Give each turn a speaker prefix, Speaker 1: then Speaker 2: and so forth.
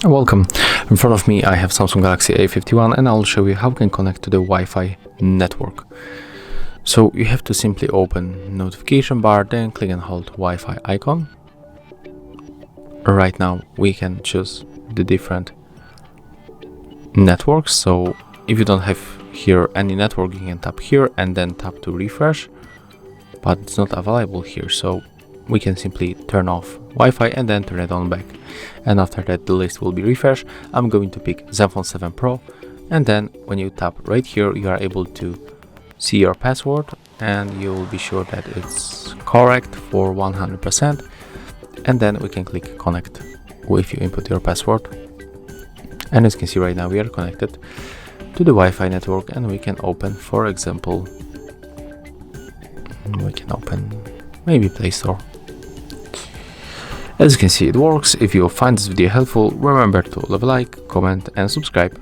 Speaker 1: Welcome. In front of me I have Samsung Galaxy A51 and I'll show you how you can connect to the Wi-Fi network. So you have to simply open notification bar, then click and hold Wi-Fi icon. Right now we can choose the different networks. So if you don't have here any network, you can tap here and then tap to refresh, but it's not available here, so we can simply turn off Wi-Fi and then turn it on back, and after that the list will be refreshed. I'm going to pick Zenfone 7 Pro, and then when you tap right here you are able to see your password and you will be sure that it's correct for 100%, and then we can click connect if you input your password. And as you can see right now we are connected to the Wi-Fi network, and we can open, for example, maybe Play Store. As you can see it works. If you find this video helpful, remember to leave a like, comment and subscribe.